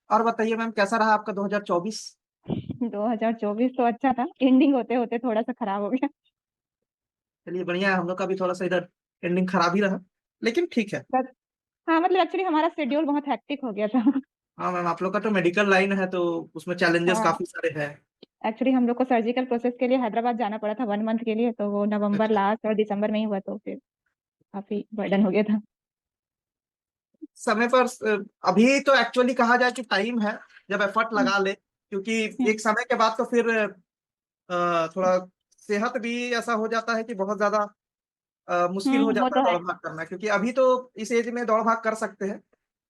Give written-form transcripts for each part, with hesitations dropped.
और बताइए मैम, कैसा रहा आपका 2024? 2024 तो अच्छा था, एंडिंग होते होते थोड़ा सा खराब हो गया। चलिए बढ़िया है, हम लोग का भी थोड़ा सा इधर एंडिंग खराब ही रहा, लेकिन ठीक है। बस। हाँ मतलब एक्चुअली हमारा शेड्यूल बहुत हेक्टिक हो गया था। हाँ मैम, आप लोग का तो मेडिकल लाइन है तो उसमें चैलेंजेस हाँ, काफी सारे हैं। एक्चुअली हम लोग को सर्जिकल प्रोसेस के लिए हैदराबाद जाना पड़ा था 1 मंथ के लिए, तो वो नवंबर अच्छा। लास्ट और दिसंबर में ही हुआ, तो फिर काफी बर्डन हो गया था। समय पर अभी तो एक्चुअली कहा जाए कि टाइम है जब एफर्ट हम्म, लगा ले, क्योंकि हम्म, एक समय के बाद तो फिर थोड़ा सेहत भी ऐसा हो जाता है कि बहुत ज्यादा मुश्किल हो वो जाता है तो है। दौड़ भाग करना, क्योंकि अभी तो इस एज में दौड़ भाग कर सकते हैं,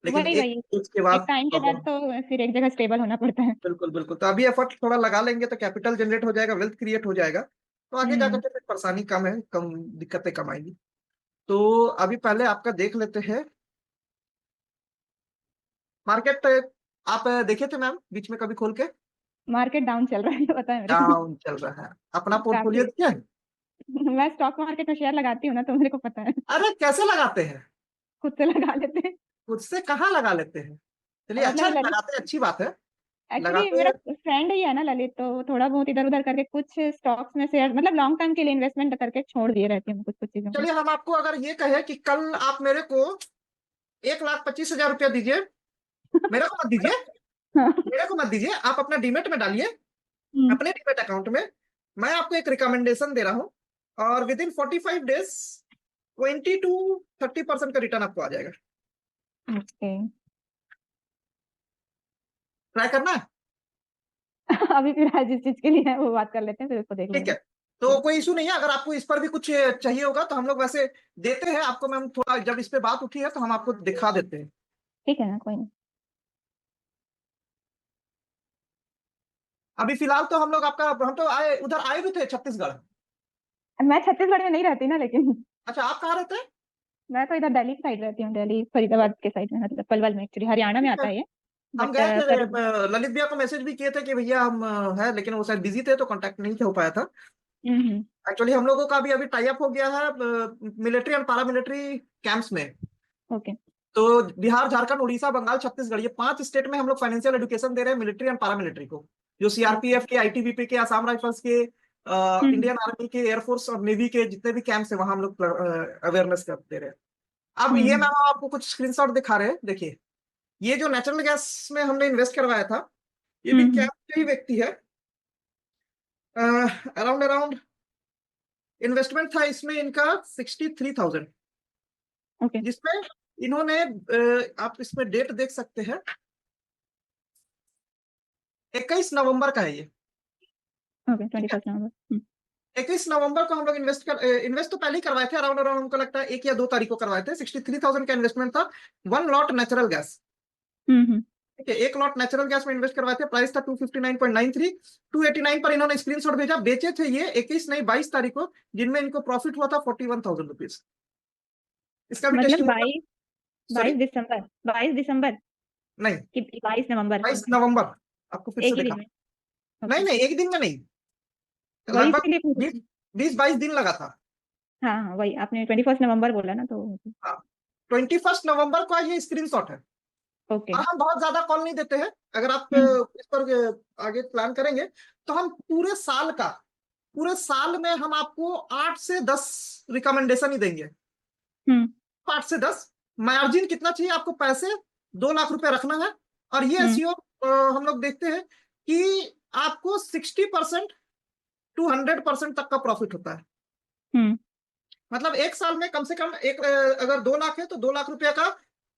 लेकिन वही एक वही, एज के एक बाद टाइम के बाद प्रॉब्लम। तो फिर एक जगह स्टेबल होना पड़ता है। बिल्कुल बिल्कुल, तो अभी एफर्ट थोड़ा लगा लेंगे तो कैपिटल जनरेट हो जाएगा, वेल्थ क्रिएट हो जाएगा, तो आगे जाकर हम्म। के फिर परेशानी कम है, कम दिक्कतें कम आएंगी। तो अभी पहले आपका देख लेते हैं मार्केट। आप देखे थे मैम बीच में कभी खोल के? मार्केट डाउन चल रहा है, पता है मेरे को। डाउन चल रहा है, अपना पोर्टफोलियो काफी। दिया है? मैं स्टॉक मार्केट में शेयर लगाती हूँ ना, तो मेरे को पता है। अरे कैसे लगाते हैं? खुद से लगा लेते हैं। खुद से कहाँ लगा लेते हैं? चलिए अच्छा मतलब है, ललित, लगाते हैं, अच्छी बात है। एक्चुअली लगाते मेरा हैं। फ्रेंड ही है ना ललित, तो थोड़ा बहुत इधर उधर करके कुछ स्टॉक्स में शेयर, मतलब लॉन्ग टर्म के लिए इन्वेस्टमेंट करके छोड़ दिए रहती हूँ कुछ कुछ चीजों को। चलिए हम आपको अगर ये कहे कि कल आप मेरे को 1,25,000 रुपया दीजिए, मेरे को मत दीजिए, हाँ। मेरे को मत दीजिए, आप अपना डीमेट में डालिए, हम्म। अपने डीमेट अकाउंट में। मैं आपको एक रिकमेंडेशन दे रहा हूँ, और विद इन 45 डेज 20 to 30% का रिटर्न आपको आ जाएगा। ओके। ट्राई करना है? अभी फिलहाल जिस चीज के लिए है वो बात कर लेते हैं, फिर उसको देख ठीक है, लेंगे। तो कोई इशू नहीं है, अगर आपको इस पर भी कुछ चाहिए होगा तो हम लोग वैसे देते हैं आपको मैम, थोड़ा जब इस पे बात उठी है तो हम आपको दिखा देते हैं। ठीक है ना, कोई नहीं। अभी फिलहाल तो हम लोग आपका, हम तो आए, उधर आए भी थे छत्तीसगढ़। मैं छत्तीसगढ़ में नहीं रहती ना, लेकिन अच्छा, आप कहाँ रहते हैं? मैं तो इधर दिल्ली की साइड रहती हूँ, दिल्ली फरीदाबाद के साइड में, मतलब पलवल में, एक्चुअली हरियाणा में ठीक आता है, है ये। हम बट गए थे, फरीद। ललित भैया को मैसेज भी किए थे कि भैया हम है, लेकिन वो शायद बिजी थे तो कांटेक्ट नहीं हो पाया था। हम्म। एक्चुअली हम लोगों का भी अभी टाई अप हो गया है मिलिट्री एंड पारा मिलिट्री कैंप्स में। ओके। तो बिहार, झारखंड, उड़ीसा, बंगाल, छत्तीसगढ़, ये 5 स्टेट में हम लोग फाइनेंशियल एजुकेशन दे रहे हैं मिलिट्री एंड पारा मिलिट्री को, जो ओके। सीआरपीएफ के, आईटीबीपी के, आसाम राइफल्स के, हम्म। इंडियन आर्मी के, एयरफोर्स और नेवी के जितने भी कैंप्स है वहां हम लोग अवेयरनेस कर दे रहे हैं। अब ये हम्म। मैम आपको कुछ स्क्रीनशॉट दिखा रहे हैं, देखिए। ये जो नेचुरल गैस में हमने इन्वेस्ट करवाया था, ये भी हम्म। कैंप के ही व्यक्ति है। अराउंड अराउंड इन्वेस्टमेंट था इसमें इनका 63,000, ओके। जिसमें इन्होंने आप इसमें डेट देख सकते हैं, 21 नवंबर का है ये। ओके, ठीक है, 21 नवंबर। 21 नवंबर को हम लोग इन्वेस्ट तो पहले ही करवाए थे, अराउंड अराउंड हमको लगता है 1 या 2 तारीख को करवाए थे। 63,000 का इन्वेस्टमेंट था, 1 लॉट नेचुरल गैस। हम्म। ठीक है, 1 लॉट नेचुरल गैस में इन्वेस्ट करवाए थे, प्राइस था 259.93। 289 पर इन्होंने स्क्रीनशॉट भेजा, बेचे थे ये 21 नहीं 22 तारीख को, जिनमें इनको प्रॉफिट हुआ था 41,000 रुपीज। इसका भी मतलब टेस्टिमोनियल। बाईस सॉरी, 22 दिसंबर, 22 दिसंबर नहीं, कि 22 नवंबर? 22 नवंबर, आपको फिर से एक ही देखा। दिन में। नहीं ओके। नहीं, एक दिन में नहीं, वही लगभग इसीलिए पूछ रही 20, थी। 20-22 दिन लगा था। हाँ हाँ, वही आपने 21 नवंबर बोला ना, तो। हाँ, 21 नवंबर का ये स्क्रीनशॉट है। ओके। और हम बहुत ज्यादा कॉल नहीं देते हैं, अगर आप हम्म। इस पर आगे प्लान करेंगे तो हम पूरे साल में हम आपको 8 से 10 रिकमेंडेशन ही देंगे। हम्म। 8 से 10, मार्जिन कितना चाहिए आपको? पैसे 2 लाख रुपए रखना है, और ये हम्म। एसईओ हम लोग देखते हैं कि आपको 60% to 100% तक का प्रॉफिट होता है। हम्म। मतलब एक साल में कम से कम एक अगर 2 लाख है तो 2 लाख रुपया का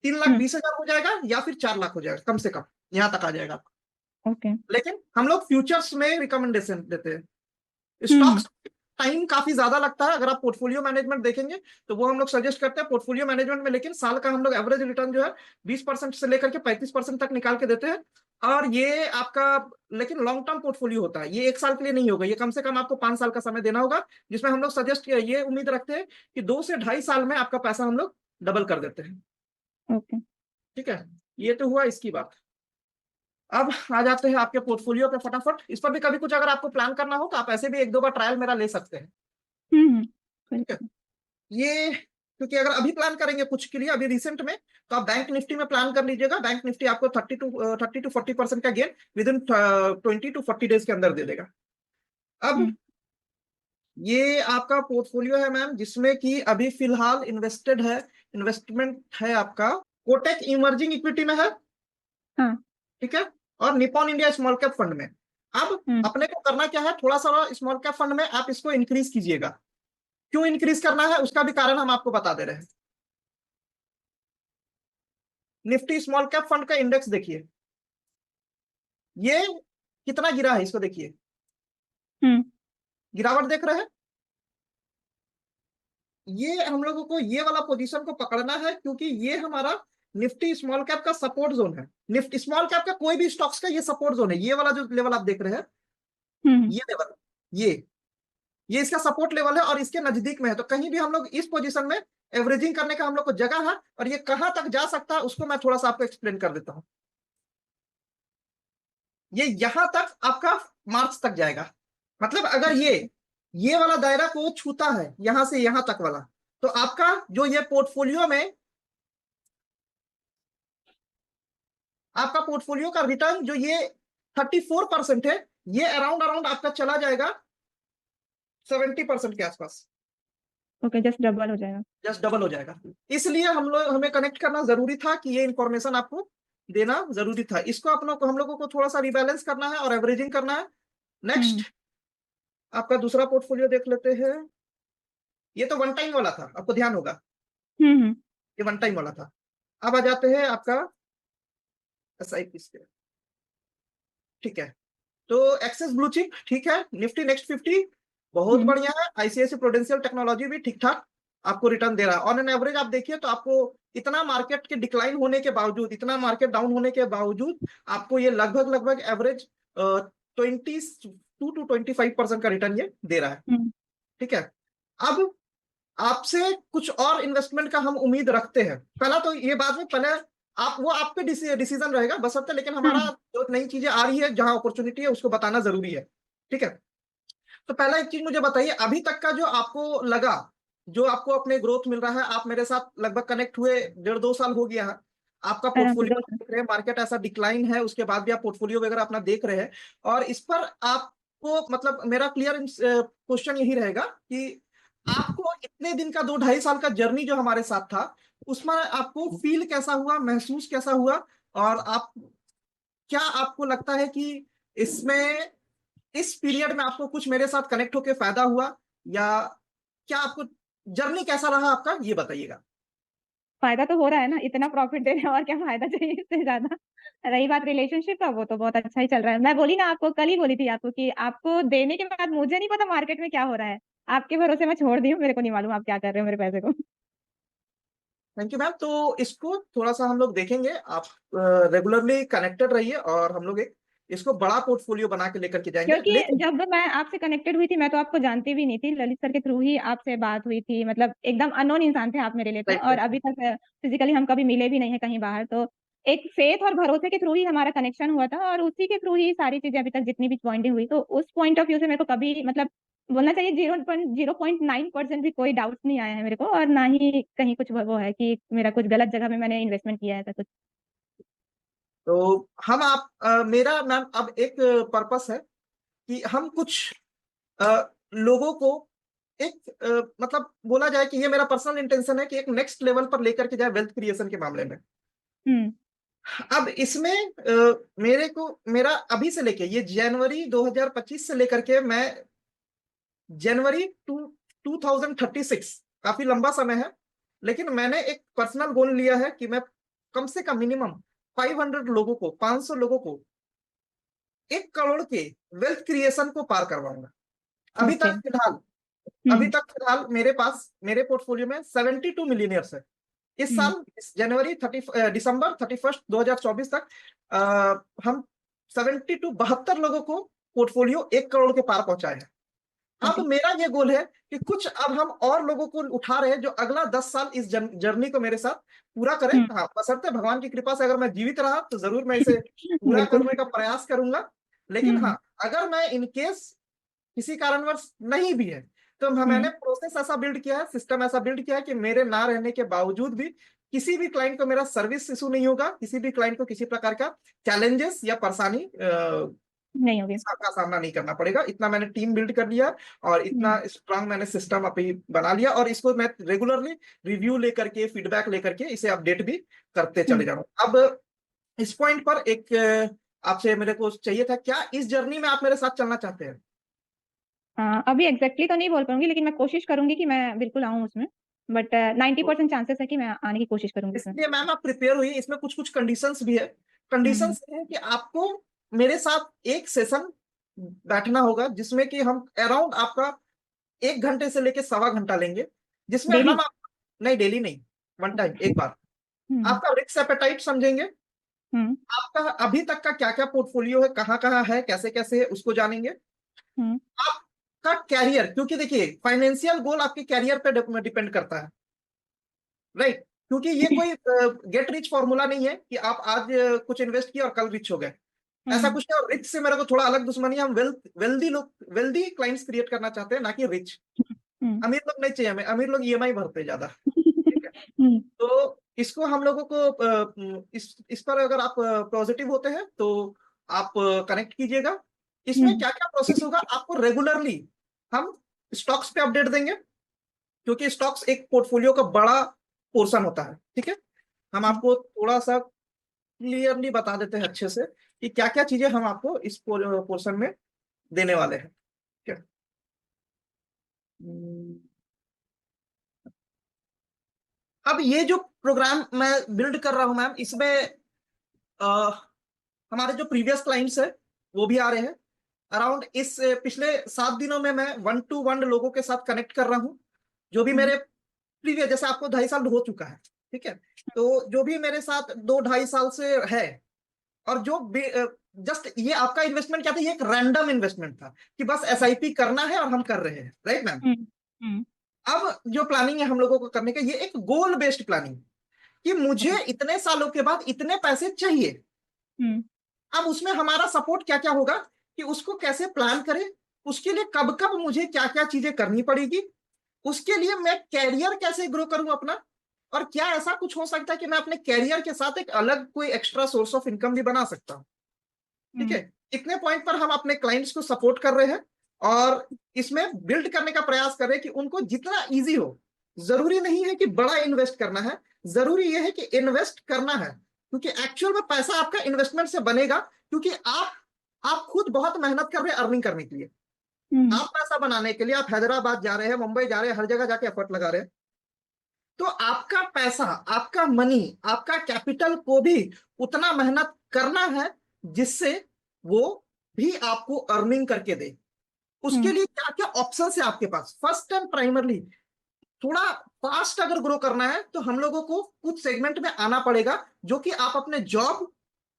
3,20,000 हो जाएगा, या फिर 4 लाख हो जाएगा, कम से कम यहाँ तक आ जाएगा। ओके। लेकिन हम लोग फ्यूचर्स में रिकमेंडेशन देते हैं। हम्म। स्टॉक्स टाइम काफी ज्यादा लगता है, अगर आप पोर्टफोलियो मैनेजमेंट देखेंगे तो वो हम लोग सजेस्ट करते हैं पोर्टफोलियो मैनेजमेंट में, लेकिन साल का हम लोग एवरेज रिटर्न जो है 20% से लेकर के 35% तक निकाल के देते हैं। और ये आपका, लेकिन लॉन्ग टर्म पोर्टफोलियो होता है, ये एक साल के लिए नहीं होगा, ये कम से कम आपको 5 साल का समय देना होगा, जिसमें हम लोग सजेस्ट ये उम्मीद रखते हैं कि 2 से ढाई साल में आपका पैसा हम लोग डबल कर देते हैं। ओके। ठीक है, ये तो हुआ इसकी बात। अब आ जाते हैं आपके पोर्टफोलियो पे फटाफट। इस पर भी कभी कुछ अगर आपको प्लान करना हो तो आप ऐसे भी 1-2 बार ट्रायल मेरा ले सकते हैं। हम्म। कोई ठीक है, दिक्कत ये क्योंकि अगर अभी प्लान करेंगे कुछ के लिए अभी रिसेंट में, तो आप बैंक निफ्टी में प्लान कर लीजिएगा। बैंक निफ्टी आपको 30 to 40% का gain with in 20 to 40 days के अंदर दे देगा। अब ये आपका पोर्टफोलियो है मैम, जिसमें कि अभी फिलहाल इन्वेस्टमेंट है आपका कोटेक इमर्जिंग इक्विटी में है। हाँ। ठीक है, और Nippon India small cap fund में। अब अपने को करना क्या है, थोड़ा सा स्मॉल कैप फंड में आप इसको इंक्रीज कीजिएगा। क्यों इंक्रीज करना है उसका भी कारण हम आपको बता दे रहे हैं। निफ्टी स्मॉल कैप फंड का इंडेक्स देखिए, ये कितना गिरा है, इसको देखिए, गिरावट देख रहे हैं। ये हम लोगों को ये वाला पोजीशन को पकड़ना है, क्योंकि ये हमारा निफ्टी स्मॉल कैप का सपोर्ट जोन है। निफ्टी स्मॉल कैप का कोई भी स्टॉक्स का ये सपोर्ट जोन है। ये वाला जो लेवल आप देख रहे हैं, ये लेवल, ये इसका सपोर्ट लेवल है और इसके नजदीक में है। तो कहीं भी हम लोग इस पोजीशन में एवरेजिंग करने का हम लोग को जगह है, और ये कहां तक जा सकता है उसको मैं थोड़ा सा आपको एक्सप्लेन कर देता हूं। ये यहां तक आपका मार्च तक जाएगा। मतलब अगर ये वाला दायरा को छूता है यहां से यहां तक वाला, तो आपका जो ये पोर्टफोलियो में आपका पोर्टफोलियो का रिटर्न जो ये 34% है, ये अराउंड आपका चला जाएगा 70% के आसपास। ओके, जस्ट डबल हो जाएगा। जस्ट डबल हो जाएगा। इसलिए हमें कनेक्ट करना जरूरी था कि ये इंफॉर्मेशन आपको देना जरूरी था। इसको हम लोगों को थोड़ा सा रिबैलेंस करना है और एवरेजिंग करना है। नेक्स्ट आपका दूसरा पोर्टफोलियो देख लेते हैं। ये तो वन टाइम वाला था, आपको ध्यान होगा, ये वन टाइम वाला था। अब आ जाते हैं आपका SIP पे। ठीक है, तो एक्सेस ब्लू चिप ठीक है, निफ्टी नेक्स्ट 50 बहुत बढ़िया है, ICICI प्रूडेंशियल टेक्नोलॉजी भी ठीक ठाक आपको रिटर्न दे रहा है। ऑन एन एवरेज आप देखिए तो आपको इतना मार्केट के डिक्लाइन होने के बावजूद, इतना मार्केट डाउन होने के बावजूद, आपको ये लगभग एवरेज 22 to 25% का रिटर्न ये दे रहा है। ठीक है, अब आपसे कुछ और इन्वेस्टमेंट का हम उम्मीद रखते हैं। पहला तो ये बाद में, पहले वो आपके डिसीजन रहेगा बशर्ते, लेकिन हमारा जो नई चीजें आ रही है, जहां अपॉर्चुनिटी है उसको बताना जरूरी है। ठीक है, तो पहला एक चीज मुझे बताइए, अभी तक का जो आपको लगा, जो आपको अपने ग्रोथ मिल रहा है, आप मेरे साथ लगभग कनेक्ट हुए 1.5-2 साल हो गया है, आपका पोर्टफोलियो देख रहे हैं, मार्केट ऐसा डिक्लाइन है, उसके बाद भी आप पोर्टफोलियो वगैरह अपना देख रहे हैं, और इस पर आपको मतलब मेरा क्लियर क्वेश्चन यही रहेगा कि आपको इतने दिन का 2-2.5 साल का जर्नी जो हमारे साथ था, उसमें आपको फील कैसा हुआ, महसूस कैसा हुआ, और क्या आपको लगता है कि इसमें इस पीरियड में आपको कुछ मेरे साथ कनेक्ट होकर फायदा हुआ, या क्या आपको जर्नी कैसा रहा आपका, ये बताइएगा। फायदा तो हो रहा है ना, इतना प्रॉफिट दे रहे हैं, और क्या फायदा चाहिए इससे ज्यादा। रही बात रिलेशनशिप का, वो तो बहुत अच्छा ही चल रहा है। मैं बोली ना आपको, कल ही बोली थी आपको कि आपको देने के बाद मुझे नहीं पता मार्केट में क्या हो रहा है, आपके भरोसे मैं छोड़ दी हूँ, मेरे को नहीं मालूम आप क्या कर रहे हो मेरे पैसे को। Thank you ma'am. तो इसको थोड़ा सा हम लोग देखेंगे, आप रेगुलरली कनेक्टेड रहिए, और हम लोग इसको बड़ा पोर्टफोलियो बना के लेकर के जाएंगे। क्योंकि जब मैं आपसे कनेक्टेड हुई थी, मैं तो आपको जानती भी नहीं थी, ललित सर के थ्रू ही आपसे बात हुई थी, मतलब एकदम अननोन इंसान थे आप मेरे लिए तो, और अभी तक फिजिकली हम कभी मिले भी नहीं है कहीं बाहर, तो एक फेथ और भरोसे के थ्रू ही हमारा कनेक्शन हुआ था, और उसी के थ्रू ही सारी चीजें अभी तक जितनी भी पॉइंटिंग हुई, तो उस पॉइंट ऑफ व्यू से मेरे को कभी मतलब बोलना चाहिए 0.09% भी कोई डाउट नहीं आया है मेरे को, और ना ही कहीं कुछ वो है कि मेरा कुछ गलत जगह में मैंने इन्वेस्टमेंट किया है ऐसा कुछ। तो हम मेरा मैम अब एक पर्पस है कि हम कुछ लोगों को एक मतलब बोला जाए कि ये मेरा पर्सनल इंटेंशन है कि एक नेक्स्ट लेवल पर लेकर के जाए वेल्थ क्रिएशन के मामले में। अब इसमें मेरा अभी से लेके ये जनवरी 2025 से लेकर के मैं जनवरी 2036, काफी लंबा समय है, लेकिन मैंने एक पर्सनल गोल लिया है कि मैं कम से कम मिनिमम 500 लोगों को 1 करोड़ के वेल्थ क्रिएशन को पार करवाऊंगा। अभी तक फिलहाल मेरे पोर्टफोलियो में 72 मिलियनियर्स है। इस साल दिसंबर 31 2024 तक हम 72 लोगों को पोर्टफोलियो 1 करोड़ के पार पहुंचाए हैं। अब मेरा ये गोल है कि कुछ अब हम और लोगों को उठा रहे हैं जो अगला 10 साल इस जर्नी को मेरे साथ पूरा करें। हाँ, बशर्ते भगवान की कृपा से अगर मैं जीवित रहा तो जरूर मैं इसे पूरा करने का प्रयास करूंगा। लेकिन हाँ, अगर मैं इनकेस किसी कारणवश नहीं भी है, तो मैंने प्रोसेस ऐसा बिल्ड किया है, सिस्टम ऐसा बिल्ड किया है कि मेरे ना रहने के बावजूद भी किसी भी क्लाइंट को मेरा सर्विस इशू नहीं होगा, किसी भी क्लाइंट को किसी प्रकार का चैलेंजेस या परेशानी नहीं होगी। का सामना नहीं करना पड़ेगा। इतना मैंने टीम बिल्ड कर लिया और इतना स्ट्रांग मैंने सिस्टम अभी बना लिया, और इसको मैं रेगुलरली रिव्यू लेकर के, फीडबैक लेकर के इसे अपडेट भी करते चले जा रहा हूँ। अब इस पॉइंट पर एक आपसे मेरे को चाहिए था, क्या इस जर्नी में आप मेरे साथ चलना चाहते हैं? अभी एग्जैक्टली तो नहीं बोल पाऊंगी, लेकिन मैं कोशिश करूंगी कि मैं बिल्कुल आऊँ उसमें, बट 90% चांसेस है कि मैं आने की कोशिश करूंगी उसमें। इसलिए मैम आप प्रिपेयर हुई, इसमें कुछ कुछ कंडीशंस भी है। हम्म कंडीशंस है कि आपको मेरे साथ एक सेशन बैठना होगा, जिसमें कि हम अराउंड आपका 1 घंटे से लेके 1.25 घंटा लेंगे, जिसमें डेली। हम नहीं, डेली नहीं, वन टाइम, एक बार हम्म आपका रिस्क एपेटाइट समझेंगे, हम्म आपका अभी तक का क्या क्या पोर्टफोलियो है, कहाँ कहाँ है, कैसे कैसे है, उसको जानेंगे। हम्म आपका कैरियर, क्योंकि देखिए फाइनेंशियल गोल आपके कैरियर पे डिपेंड करता है, राइट? क्योंकि ये कोई गेट रिच फॉर्मूला नहीं है कि आप आज कुछ इन्वेस्ट किया और कल रिच हो गए, ऐसा हम्म कुछ नहीं। और रिच से मेरे को थोड़ा अलग दुश्मनी है, हम वेल्दी लोग, वेल्दी क्लाइंट्स क्रिएट करना चाहते हैं, ना कि रिच। हम्म अमीर लोग नहीं चाहिए हमें, अमीर लोग ईएमआई भरते हैं ज्यादा, ठीक है? हम्म तो इसको हम लोगों को इस पर अगर आप पॉजिटिव होते हैं तो आप कनेक्ट कीजिएगा। इसमें हम्म क्या क्या प्रोसेस होगा, आपको रेगुलरली हम स्टॉक्स पे अपडेट देंगे, क्योंकि स्टॉक्स एक पोर्टफोलियो का बड़ा पोर्शन होता है, ठीक है? हम आपको थोड़ा सा क्लियरली बता देते हैं अच्छे से कि क्या क्या चीजें हम आपको इस पोर्शन में देने वाले हैं, ठीक है? हम्म, अब ये जो प्रोग्राम मैं बिल्ड कर रहा हूं मैम, इसमें अ, हमारे जो प्रीवियस क्लाइंट्स है वो भी आ रहे हैं। अराउंड इस पिछले 7 दिनों में मैं 1-to-1 लोगों के साथ कनेक्ट कर रहा हूँ, जो भी हम्म मेरे प्रीवियस, जैसे आपको 2.5 साल हो चुका है, ठीक है? तो जो भी मेरे साथ 2-2.5 साल से है, और जो जस्ट ये आपका इन्वेस्टमेंट क्या था, ये एक रैंडम इन्वेस्टमेंट था कि बस एसआईपी करना है और हम कर रहे हैं, राइट मैम? हम्म हम्म अब जो प्लानिंग है हम लोगों को करने का, ये एक गोल बेस्ड प्लानिंग, कि मुझे इतने सालों के बाद इतने पैसे चाहिए। हम्म अब उसमें हमारा सपोर्ट क्या क्या होगा, कि उसको कैसे प्लान करें, उसके लिए कब कब मुझे क्या क्या चीजें करनी पड़ेगी, उसके लिए मैं कैरियर कैसे ग्रो करूं अपना, और क्या ऐसा कुछ हो सकता है कि मैं अपने कैरियर के साथ एक अलग कोई एक्स्ट्रा सोर्स ऑफ इनकम भी बना सकता हूं, ठीक हम्म है? इतने पॉइंट पर हम अपने क्लाइंट्स को सपोर्ट कर रहे हैं, और इसमें बिल्ड करने का प्रयास कर रहे हैं कि उनको जितना इजी हो। जरूरी नहीं है कि बड़ा इन्वेस्ट करना है, जरूरी यह है कि इन्वेस्ट करना है, क्योंकि एक्चुअल में पैसा आपका इन्वेस्टमेंट से बनेगा, क्योंकि आप खुद बहुत मेहनत कर रहे हैं अर्निंग करने के लिए। हम्म आप पैसा बनाने के लिए आप हैदराबाद जा रहे हैं, मुंबई जा रहे हैं, हर जगह जाके एफर्ट लगा रहे हैं। तो आपका पैसा, आपका मनी, आपका कैपिटल को भी उतना मेहनत करना है, जिससे वो भी आपको अर्निंग करके दे। उसके हम्म लिए क्या क्या ऑप्शन है आपके पास? फर्स्ट एंड प्राइमरली, थोड़ा फास्ट अगर ग्रो करना है तो हम लोगों को कुछ सेगमेंट में आना पड़ेगा, जो कि आप अपने जॉब,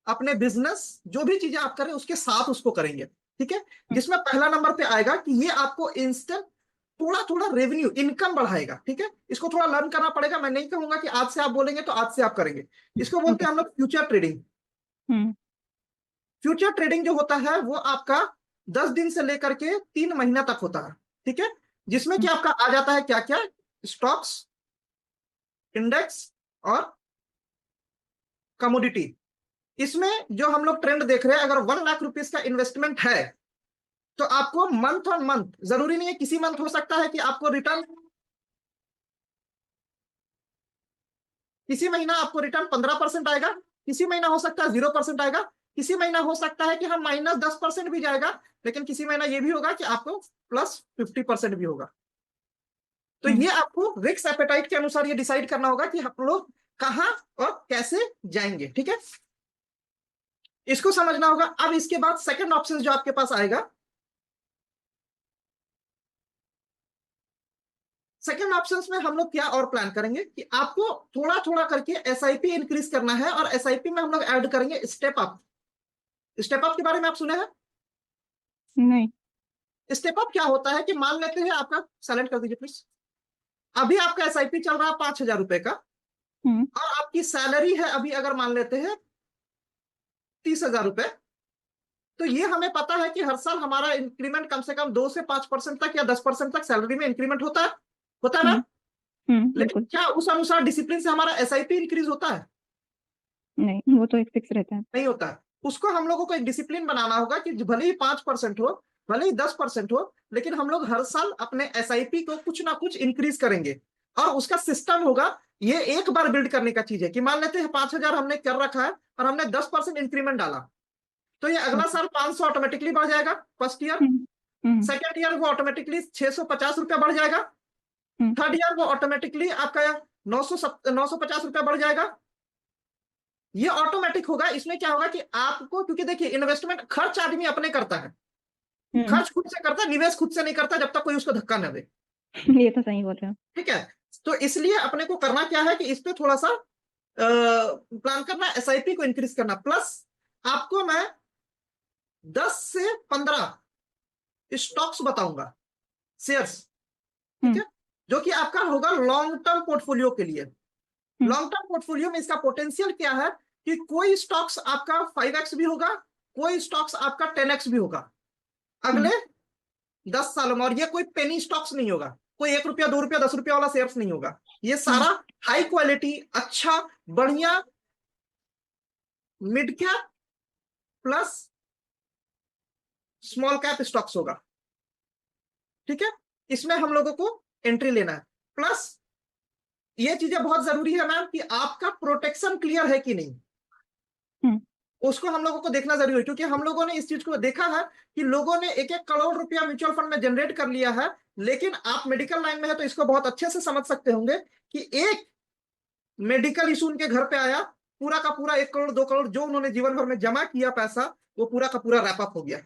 अपने बिजनेस, जो भी चीजें आप करें उसके साथ उसको करेंगे, ठीक है? जिसमें पहला नंबर पे आएगा कि ये आपको इंस्टेंट थोड़ा थोड़ा रेवेन्यू इनकम बढ़ाएगा, ठीक है? इसको थोड़ा लर्न करना पड़ेगा, मैं नहीं कहूंगा कि आज से आप बोलेंगे तो आज से आप करेंगे। इसको बोलते ओके। हैं हम लोग फ्यूचर ट्रेडिंग। हम्म फ्यूचर ट्रेडिंग जो होता है वो आपका 10 दिन से लेकर के 3 महीना तक होता है, ठीक है? जिसमें कि आपका आ जाता है क्या क्या, स्टॉक्स, इंडेक्स और कमोडिटी। इसमें जो हम लोग ट्रेंड देख रहे हैं, अगर 1 लाख रुपीज का इन्वेस्टमेंट है, तो आपको मंथ ऑन मंथ, जरूरी नहीं है किसी मंथ हो सकता है कि आपको रिटर्न, किसी महीना आपको रिटर्न 15% आएगा, किसी महीना हो सकता है 0% आएगा, किसी महीना हो सकता है कि हम -10% भी जाएगा, लेकिन किसी महीना ये भी होगा कि आपको +50% भी होगा। तो हम्म ये आपको रिस्क एपेटाइट के अनुसार ये डिसाइड करना होगा कि हम लोग कहाँ और कैसे जाएंगे, ठीक है? इसको समझना होगा। अब इसके बाद सेकंड ऑप्शन जो आपके पास आएगा, सेकंड ऑप्शंस में हम लोग क्या और प्लान करेंगे, कि आपको थोड़ा थोड़ा करके एसआईपी इंक्रीज करना है, और एसआईपी में हम लोग ऐड करेंगे स्टेप अप। स्टेप अप के बारे में आप सुने हैं? नहीं। स्टेप अप क्या होता है, कि मान लेते हैं आपका, साइलेंट कर दीजिए प्लीज। अभी आपका एसआईपी चल रहा है 5,000 रुपए का, हम्म और आपकी सैलरी है अभी, अगर मान लेते हैं 30,000 रुपए, तो ये हमें पता है कि हर साल हमारा इंक्रीमेंट कम से कम 2 से 5% तक या 10% तक सैलरी में इंक्रीमेंट होता है ना। लेकिन बिल्कुल। क्या उस अनुसार डिसिप्लिन से हमारा एसआईपी इंक्रीज होता है? नहीं, वो तो एक फिक्स रहता है। नहीं होता है। उसको हम लोगों को एक डिसिप्लिन बनाना होगा कि भले ही 5% हो, भले ही 10% हो, लेकिन हम लोग हर साल अपने एसआईपी को कुछ ना कुछ इंक्रीज करेंगे। और उसका सिस्टम होगा, ये एक बार बिल्ड करने का चीज है कि मान लेते हैं 5,000 हमने कर रखा है और हमने 10% इंक्रीमेंट डाला, तो ये अगला ओके। साल 500 ऑटोमेटिकली बढ़ जाएगा फर्स्ट ईयर। हम्म। हम्म। सेकेंड ईयर वो ऑटोमेटिकली 650 रुपया बढ़ जाएगा। हम्म। थर्ड ईयर वो ऑटोमेटिकली आपका 950 रुपया बढ़ जाएगा। ये ऑटोमेटिक होगा। इसमें क्या होगा कि आपको, क्योंकि देखिए इन्वेस्टमेंट खर्च आदमी अपने करता है, हम्म। खर्च खुद से करता है, निवेश खुद से नहीं करता जब तक कोई उसको धक्का न दे। ये तो सही बोल रहे हो। ठीक है। तो इसलिए अपने को करना क्या है कि इस पे थोड़ा सा प्लान करना, एसआईपी को इंक्रीज करना। प्लस आपको मैं 10 से 15 स्टॉक्स बताऊंगा, शेयर्स। ठीक हम्म। है। जो कि आपका होगा लॉन्ग टर्म पोर्टफोलियो के लिए। हम्म। लॉन्ग टर्म पोर्टफोलियो में इसका पोटेंशियल क्या है कि कोई स्टॉक्स आपका 5x भी होगा, कोई स्टॉक्स आपका 10x भी होगा अगले हम्म। 10 सालों में। और ये कोई पेनी स्टॉक्स नहीं होगा, कोई 1 रुपया 2 रुपया 10 रुपया वाला शेयर्स नहीं होगा। ये हम्म। सारा हाई क्वालिटी, अच्छा, बढ़िया, mid cap plus small cap stocks होगा। ठीक है। इसमें हम लोगों को एंट्री लेना है। प्लस ये चीजें बहुत जरूरी है मैम कि आपका प्रोटेक्शन क्लियर है कि नहीं, हम्म। उसको हम लोगों को देखना जरूरी है। क्योंकि हम लोगों ने इस चीज को देखा है कि लोगों ने 1-1 करोड़ रुपया म्यूचुअल फंड में जनरेट कर लिया है। लेकिन आप मेडिकल लाइन में है तो इसको बहुत अच्छे से समझ सकते होंगे कि एक मेडिकल इशू उनके घर पे आया, पूरा का पूरा 1 करोड़ 2 करोड़ जो उन्होंने जीवन भर में जमा किया पैसा, वो पूरा का पूरा रैप अप हो गया।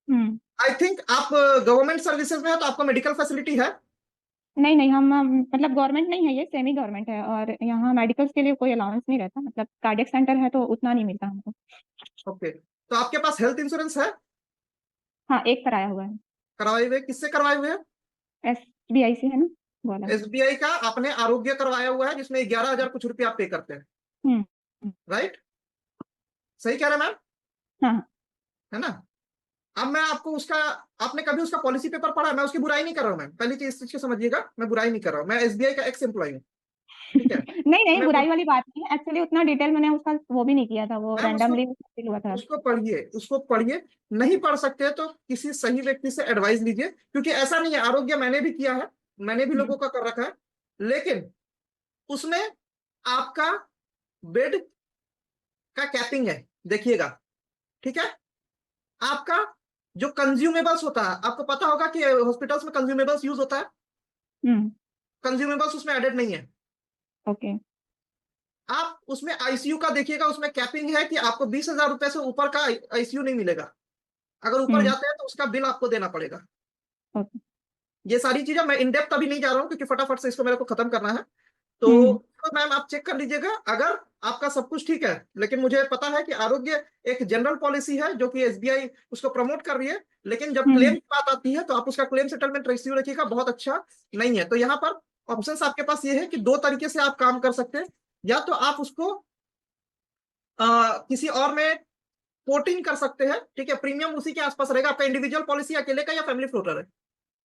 हम्म। आई थिंक आप गवर्नमेंट सर्विसेज में है तो आपको मेडिकल फैसिलिटी है। नहीं नहीं, हम मतलब गवर्नमेंट नहीं है, ये सेमी गवर्नमेंट है, और यहाँ मेडिकल्स के लिए कोई अलाउंस नहीं रहता, मतलब कार्डियक सेंटर है तो उतना नहीं मिलता हमको। ओके। तो आपके पास हेल्थ इंश्योरेंस है? हाँ, एक कराया हुआ है। करवाए हुए? किससे करवाए हुए हैं? SBI से है ना, बोला। एसबीआई का आपने आरोग्य करवाया हुआ है, जिसमें 11,000 कुछ रुपया आप पे करते हैं, हम्म। राइट? सही कह रहे हैं मैम? हाँ। है ना? अब मैं आपको उसका, आपने कभी उसका पॉलिसी पेपर पढ़ा है? मैं उसकी बुराई नहीं कर रहा हूं मैम, पहली चीज इस चीज को समझिएगा, मैं बुराई नहीं कर रहा हूं, मैं एसबीआई का एक्स एम्प्लॉय हूँ। ठीक है। नहीं नहीं, मैं बुराई वाली बात नहीं है, एक्चुअली उतना डिटेल मैंने उसका वो भी नहीं किया था, वो मैम उसको रैंडमली फिल हुआ था। उसको पढ़िए, उसको पढ़िए। नहीं पढ़ सकते तो किसी सही व्यक्ति से एडवाइस लीजिए, क्योंकि ऐसा नहीं है, आरोग्य मैंने भी किया है, मैंने भी हम्म। लोगों का कर रखा है। लेकिन उसमें आपका बेड का कैपिंग है, देखिएगा। ठीक है। आपका जो कंज्यूमेबल्स होता है, आपको पता होगा कि हॉस्पिटल्स में कंज्यूमेबल्स यूज होता है, हम्म। कंज्यूमेबल्स उसमें एडेड नहीं है। ओके। आप उसमें आईसीयू का देखिएगा, उसमें कैपिंग है कि आपको 20,000 रुपए से ऊपर का आईसीयू नहीं मिलेगा। अगर ऊपर हम्म। जाते हैं तो उसका बिल आपको देना पड़ेगा। ओके। ये सारी चीजें मैं इन डेप्थ अभी नहीं जा रहा हूँ, क्योंकि फटाफट से इसको मेरे को खत्म करना है। हम्म। तो मैम आप चेक कर लीजिएगा, अगर आपका सब कुछ ठीक है। लेकिन मुझे पता है कि आरोग्य एक जनरल पॉलिसी है जो कि एसबीआई उसको प्रमोट कर रही है, लेकिन जब हम्म। क्लेम की बात आती है तो आप उसका क्लेम सेटलमेंट रेशियो रखिएगा, बहुत अच्छा नहीं है। तो यहाँ पर ऑप्शंस आपके पास ये है कि 2 तरीके से आप काम कर सकते हैं। या तो आप उसको किसी और में पोर्टिंग कर सकते हैं। ठीक है। प्रीमियम उसी के आसपास रहेगा। आपका इंडिविजुअल पॉलिसी अकेले का या फैमिली फ्लोटर है?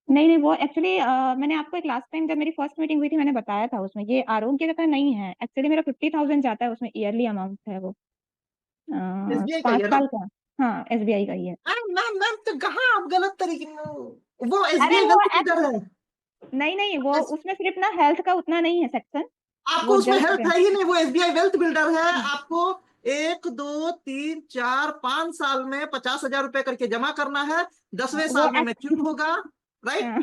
नहीं नहीं, वो एक्चुअली मैंने आपको एक लास्ट टाइम जब मेरी फर्स्ट मीटिंग हुई थी मैंने बताया था, उसमें ये आरोग्य का नहीं है, एक्चुअली मेरा 50,000 जाता है उसमें, ईयरली अमाउंट है वो, एसबीआई का ही पाँच है ना? साल का। हाँ, SBI का ही है। मैम मैम मैम, तो कहाँ आप गलत तरीके वो अरे एसबीआई वो वेल्थ बिल्डर है। नहीं नहीं, वो उसमें सिर्फ ना हेल्थ का उतना नहीं है सेक्शन, आपको वो उसमें जस्ट। हेल्प है ही नहीं, वो एसबीआई वेल्थ बिल्डर है। आपको 1 2 3 4 5 साल में 50,000 रुपए करके जमा करना है। 10वें वो साल में मैच्योर होगा, राइट? हाँ,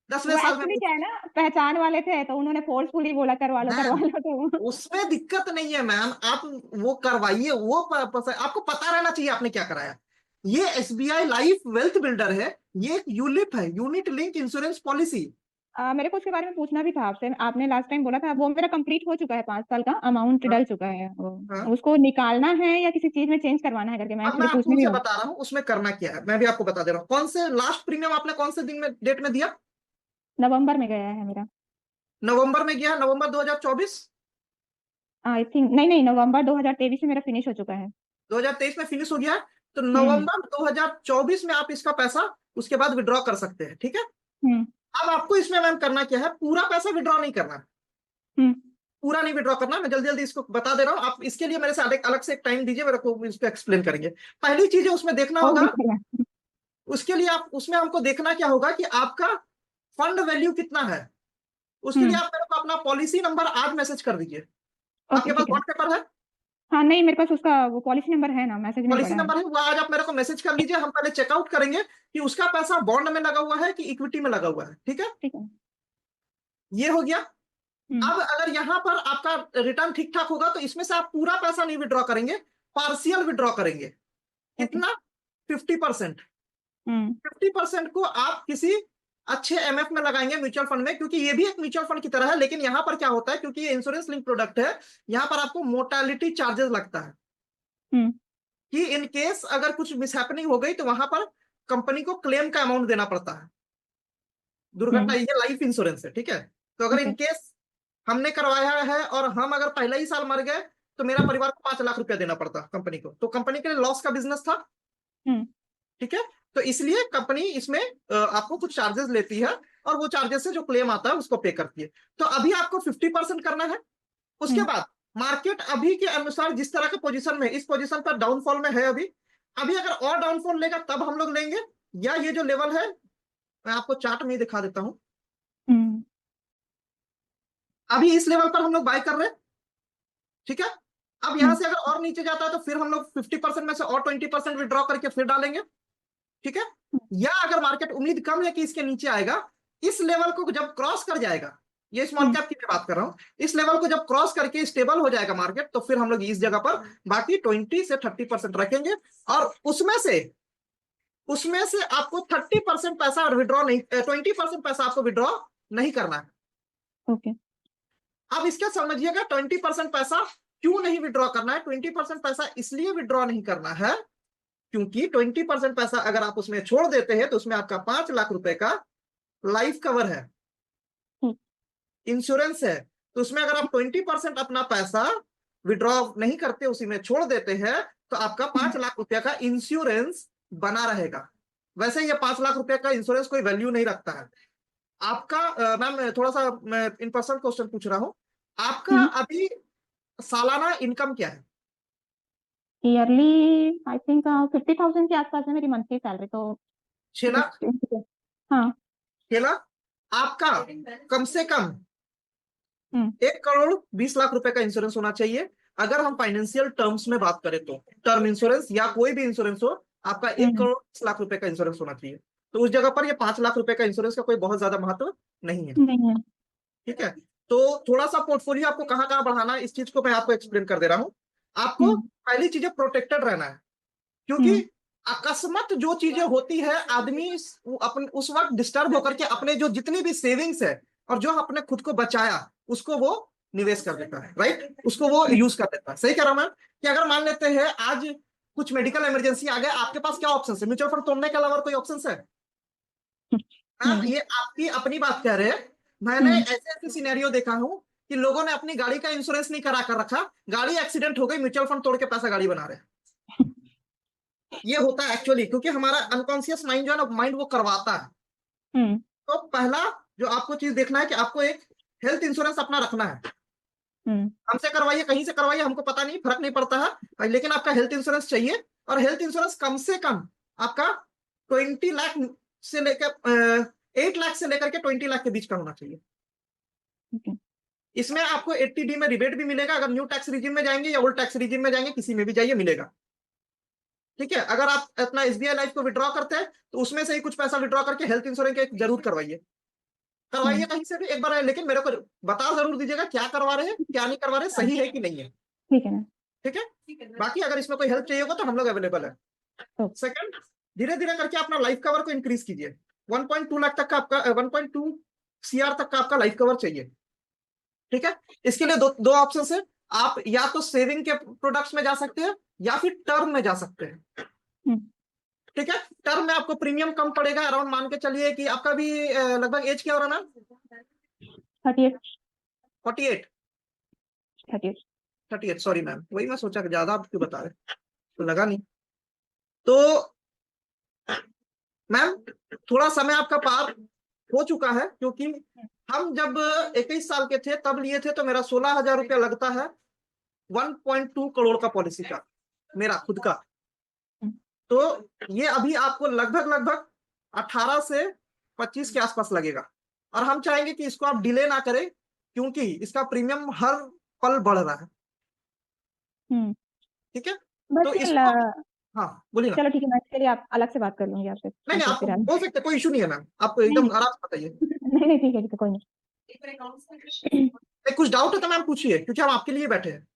10वें वो साल में एक्चुअली क्या है ना, पहचान वाले थे तो उन्होंने फोर्सफुली बोला करवा मैम, लो तो उसमें दिक्कत नहीं है मैम, आप वो करवाइए। वो आपको पता रहना चाहिए आपने क्या कराया। ये एसबीआई लाइफ वेल्थ बिल्डर है, ये एक यूलिप है, यूनिट लिंक इंश्योरेंस पॉलिसी। मेरे को उसके बारे में पूछना भी था आपसे, आपने लास्ट टाइम बोला था, वो मेरा कंप्लीट हो चुका है, 5 साल का अमाउंट हाँ डल चुका है वो, हाँ। उसको निकालना है या किसी चीज में चेंज करवाना है करके मैं अब मैं एक्चुअली आपको पूछने भी उसे हूँ। बता रहा हूँ उसमें करना क्या है, मैं भी आपको बता दे रहा हूँ। कौन से लास्ट प्रीमियम आपने कौन से दिन में, डेट में दिया? नवंबर में गया है मेरा। नवंबर में गया, नवंबर 2024? आई थिंक नहीं नहीं, नवंबर 2023 में मेरा फिनिश हो चुका है। 2023 में फिनिश हो गया है। तो नवंबर 2024 में आप इसका पैसा उसके बाद विड्रॉ कर सकते हैं, ठीक है। अब आपको इसमें मैम करना क्या है, पूरा पैसा विड्रॉ नहीं करना है, पूरा नहीं विड्रॉ करना। मैं जल्दी जल्दी इसको बता दे रहा हूँ, आप इसके लिए मेरे से अलग से एक टाइम दीजिए मेरे को, इसको एक्सप्लेन करेंगे। पहली चीज है उसमें देखना होगा, उसके लिए आप उसमें हमको देखना क्या होगा कि आपका फंड वैल्यू कितना है। उसके लिए आप मेरे को अपना पॉलिसी नंबर आज मैसेज कर दीजिए। आपके पास बॉन्ड पेपर है? हाँ नहीं, मेरे पास उसका वो पॉलिसी नंबर है ना, मैसेज में पॉलिसी पड़ा है। नंबर है, वो आज आप मेरे को मैसेज कर लीजिए। हम पहले चेकआउट करेंगे कि उसका पैसा बॉन्ड में लगा हुआ है कि इक्विटी में लगा हुआ है, ठीक है। ठीक है। ये हो गया। अब अगर यहाँ पर आपका रिटर्न ठीक ठाक होगा तो इसमें से आप पूरा पैसा नहीं विड्रॉ करेंगे, पार्शियल विड्रॉ करेंगे। कितना? 50%। 50% को आप किसी अच्छे एमएफ में लगाएंगे, म्यूचुअल फंड में, क्योंकि ये भी एक म्यूचुअल फंड की तरह है। लेकिन यहां पर क्या होता है, क्योंकि ये इंश्योरेंस लिंक प्रोडक्ट है, यहां पर आपको मोर्टालिटी चार्जेस लगता है कि इन केस अगर कुछ मिसहैपनिंग हो गई तो वहां पर कंपनी को क्लेम का अमाउंट देना पड़ता है। दुर्घटना, ये लाइफ इंश्योरेंस है, ठीक है। तो अगर इन केस हमने करवाया है और हम अगर पहले ही साल मर गए तो मेरा परिवार को 5 लाख रुपया देना पड़ता कंपनी को, तो कंपनी के लिए लॉस का बिजनेस था, ठीक है। तो इसलिए कंपनी इसमें आपको कुछ चार्जेस लेती है और वो चार्जेस से जो क्लेम आता है उसको पे करती है। तो अभी आपको 50% करना है। उसके बाद मार्केट अभी के अनुसार जिस तरह के पोजीशन में, इस पोजीशन पर डाउनफॉल में है अभी, अभी अगर और डाउनफॉल लेगा तब हम लोग लेंगे, या ये जो लेवल है मैं आपको चार्ट में दिखा देता हूं। अभी इस लेवल पर हम लोग बाय कर रहे हैं, ठीक है। अब यहां से अगर और नीचे जाता है तो फिर हम लोग 50% में से और 20% विड्रॉ करके फिर डालेंगे, ठीक है। या अगर मार्केट उम्मीद कम है कि इसके नीचे आएगा, इस लेवल को जब क्रॉस कर जाएगा, ये स्मॉल कैप की मैं बात कर रहा हूं, इस लेवल को जब क्रॉस करके स्टेबल हो जाएगा मार्केट, तो फिर हम लोग इस जगह पर बाकी 20 से 30% रखेंगे। और उसमें से आपको 30% पैसा विड्रॉ नहीं, 20% पैसा आपको विड्रॉ नहीं करना है। ओके। अब इसका समझिएगा 20% पैसा क्यों नहीं विड्रॉ करना है। 20% पैसा इसलिए विड्रॉ नहीं करना है क्योंकि 20% पैसा अगर आप उसमें छोड़ देते हैं तो उसमें आपका 5 लाख रुपए का लाइफ कवर है, इंश्योरेंस है। तो उसमें अगर आप 20% अपना पैसा विड्रॉ नहीं करते, उसी में छोड़ देते हैं, तो आपका 5 लाख रुपया का इंश्योरेंस बना रहेगा। वैसे ये 5 लाख रुपया का इंश्योरेंस कोई वैल्यू नहीं रखता है आपका। मैम थोड़ा सा मैं इन पर्सन क्वेश्चन पूछ रहा हूं, आपका अभी सालाना इनकम क्या है? ईयरली आई थिंक 50,000 के आसपास है मेरी मंथली सैलरी। तो 6 लाख? हाँ। 6 लाख आपका कम से कम 1 करोड़ 20 लाख रुपए का इंश्योरेंस होना चाहिए। अगर हम फाइनेंशियल टर्म्स में बात करें तो टर्म इंश्योरेंस या कोई भी इंश्योरेंस हो, आपका 1 करोड़ 20 लाख रुपए का इंश्योरेंस होना चाहिए। तो उस जगह पर ये 5 लाख रुपए का इंश्योरेंस का कोई बहुत ज्यादा महत्व नहीं है, नहीं है। ठीक है। तो थोड़ा सा पोर्टफोलियो आपको कहाँ कहाँ बढ़ाना है, इस चीज को मैं आपको एक्सप्लेन कर दे रहा हूँ। आपको पहली चीज प्रोटेक्टेड रहना है, क्योंकि अकस्मात जो चीजें होती है आदमी अपन उस वक्त डिस्टर्ब होकर के अपने जो जितनी भी सेविंग्स है और जो अपने खुद को बचाया उसको वो निवेश कर देता है, राइट, उसको वो यूज कर देता है। सही कह रहा हूं मैं कि अगर मान लेते हैं आज कुछ मेडिकल इमरजेंसी आ गया, आपके पास क्या ऑप्शन है? म्यूचुअल फंड तोड़ने के अलावा और कोई ऑप्शन है? हाँ, ये आपकी अपनी बात कह रहे हैं। मैंने ऐसे ऐसे सिनेरियो देखा हूं कि लोगों ने अपनी गाड़ी का इंश्योरेंस नहीं करा कर रखा, गाड़ी एक्सीडेंट हो गई, म्यूचुअल फंड तोड़ के पैसा गाड़ी बना रहे हैं। ये होता है एक्चुअली, क्योंकि हमारा अनकॉन्शियस माइंड जो है ना, माइंड वो करवाता है। तो पहला जो आपको चीज देखना है कि आपको एक हेल्थ इंश्योरेंस अपना रखना है। हमसे करवाइए, कहीं से करवाइए, हमको पता नहीं, फर्क नहीं पड़ता है, लेकिन आपका हेल्थ इंश्योरेंस चाहिए। और हेल्थ इंश्योरेंस कम से कम आपका 20 लाख से लेकर 8 लाख से लेकर के 20 लाख के बीच का होना चाहिए। इसमें आपको 80D में रिबेट भी मिलेगा, अगर न्यू टैक्स रिजिम में जाएंगे या ओल्ड टैक्स रिजिम में जाएंगे, किसी में भी जाइए मिलेगा, ठीक है। अगर आप अपना एसबीआई लाइफ को विड्रॉ करते हैं तो उसमें से ही कुछ पैसा विड्रॉ करके हेल्थ इंश्योरेंस जरूर करवाइए कहीं से भी एक बार। लेकिन मेरे को बता जरूर दीजिएगा क्या करवा रहे हैं, क्या नहीं करवा रहे, सही है कि नहीं है, ठीक है ना। ठीक है। बाकी अगर इसमें कोई हेल्प चाहिए होगा तो हम लोग अवेलेबल है। सेकंड, धीरे धीरे करके अपना लाइफ कवर को इंक्रीज कीजिए। 1.2 लाख तक का आपका 1.2 CR तक का आपका लाइफ कवर चाहिए, ठीक है। इसके लिए दो ऑप्शन है, आप या तो सेविंग के प्रोडक्ट्स में जा सकते हैं या फिर टर्म में जा सकते हैं, ठीक है। टर्म में आपको प्रीमियम कम पड़ेगा, अराउंड मान के चलिए कि आपका भी लगभग एज क्या हो रहा ना? 38। 48? 38। 38, सॉरी मैम, वही मैं सोचा कि ज्यादा आप क्यों बता रहे, तो लगा नहीं। तो मैम थोड़ा समय आपका पार हो चुका है, क्योंकि हम जब 21 साल के थे तब लिए थे तो मेरा 16,000 रुपया लगता है 1.2 करोड़ का पॉलिसी का, मेरा खुद का। तो ये अभी आपको लगभग लगभग 18 से 25 के आसपास लगेगा, और हम चाहेंगे कि इसको आप डिले ना करें, क्योंकि इसका प्रीमियम हर पल बढ़ रहा है। ठीक है, तो बट इसको, हाँ बोलिए ना। चलो ठीक है, मैं इसके लिए आप अलग से बात कर लूंगी आपसे। नहीं नहीं, आप फिर बोल सकते, कोई इशू नहीं है मैम, आप नहीं एकदम आराम से बताइए। नहीं नहीं, ठीक है कोई नहीं। कुछ डाउट है तो मैम पूछिए, क्योंकि हम आपके लिए बैठे हैं।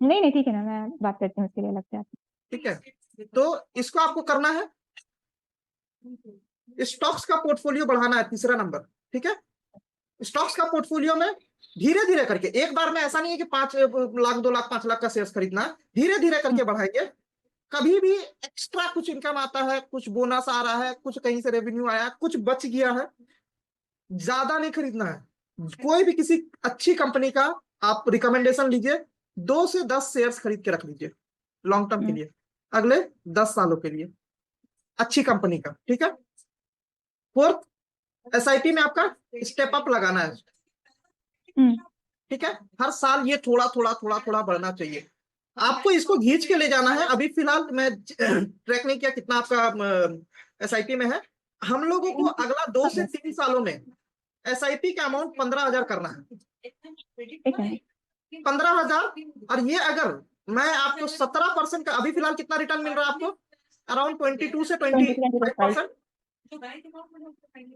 नहीं नहीं ठीक है ना, मैं बात करती हूँ इसके लिए अलग से आपसे। ठीक है, तो इसको आपको करना है, स्टॉक्स का पोर्टफोलियो बढ़ाना है, तीसरा नंबर। ठीक है, स्टॉक्स का पोर्टफोलियो में धीरे धीरे करके, एक बार में ऐसा नहीं है कि 5 लाख 2 लाख 5 लाख का शेयर्स खरीदना है, धीरे धीरे करके बढ़ाएंगे। कभी भी एक्स्ट्रा कुछ इनकम आता है, कुछ बोनस आ रहा है, कुछ कहीं से रेवेन्यू आया, कुछ बच गया है, ज्यादा नहीं खरीदना है। कोई भी किसी अच्छी कंपनी का आप रिकमेंडेशन लीजिए, 2 से 10 शेयर्स खरीद के रख लीजिए लॉन्ग टर्म के लिए, अगले 10 सालों के लिए, अच्छी कंपनी का। ठीक है, फोर्थ, एसआईपी में आपका स्टेप अप लगाना है। ठीक है, हर साल ये थोड़ा थोड़ा थोड़ा थोड़ा बढ़ना चाहिए। आपको इसको खींच के ले जाना है। अभी फिलहाल मैं ट्रैक नहीं किया कितना आपका एसआईपी में है। हम लोगों को अगला 2 से 3 सालों में एसआईपी का अमाउंट 15,000 करना है। 15,000, और ये अगर मैं आपको 17% का, अभी फिलहाल कितना रिटर्न मिल रहा है आपको, अराउंड 22 से 25%।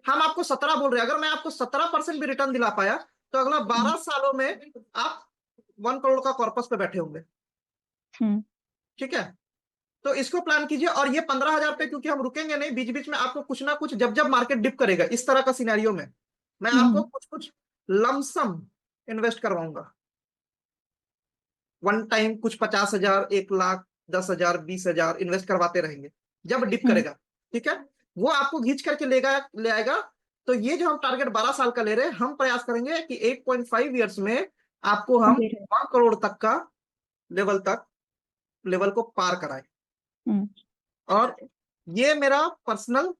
हम आपको 17 बोल रहे हैं, अगर मैं आपको 17% भी रिटर्न दिला पाया तो अगला 12 सालों में आप 1 करोड़ का कॉर्पस पे बैठे होंगे। ठीक है, तो इसको प्लान कीजिए। और ये 15,000 पे क्योंकि हम रुकेंगे नहीं, बीच बीच में आपको कुछ ना कुछ, जब जब मार्केट डिप करेगा इस तरह का सिनेरियो में, मैं आपको कुछ कुछ लमसम इन्वेस्ट करवाऊंगा, वन टाइम कुछ 50,000 1 लाख 10,000 20,000 इन्वेस्ट करवाते रहेंगे जब डिप करेगा। ठीक है, वो आपको घींच करके ले आएगा। तो ये जो हम टारगेट 12 साल का ले रहे हैं, हम प्रयास करेंगे कि 8.5 ईयर्स में आपको हम 1 करोड़ तक का लेवल को पार कराए। और ये मेरा पर्सनल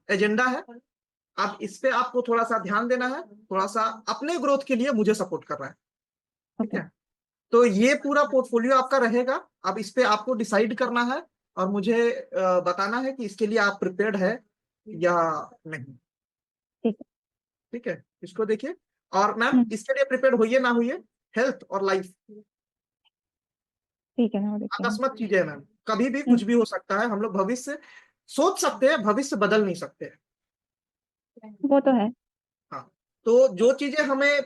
एजेंडा है। अब इस पे आपको थोड़ा सा ध्यान देना है, थोड़ा सा अपने ग्रोथ के लिए मुझे सपोर्ट करना है। ठीक है, तो ये पूरा पोर्टफोलियो आपका रहेगा। अब इस पे आपको डिसाइड करना है और मुझे बताना है कि इसके लिए आप प्रिपेयर्ड है या नहीं। ठीक है, इसको देखिए। और मैम इसके लिए प्रिपेयर्ड होइए ना होइए, हेल्थ और लाइफ ठीक है ना, अकस्मात चीजें है मैम, कभी भी कुछ भी हो सकता है। हम लोग भविष्य सोच सकते हैं, भविष्य बदल नहीं सकते। वो तो है। हाँ, तो जो चीजें हमें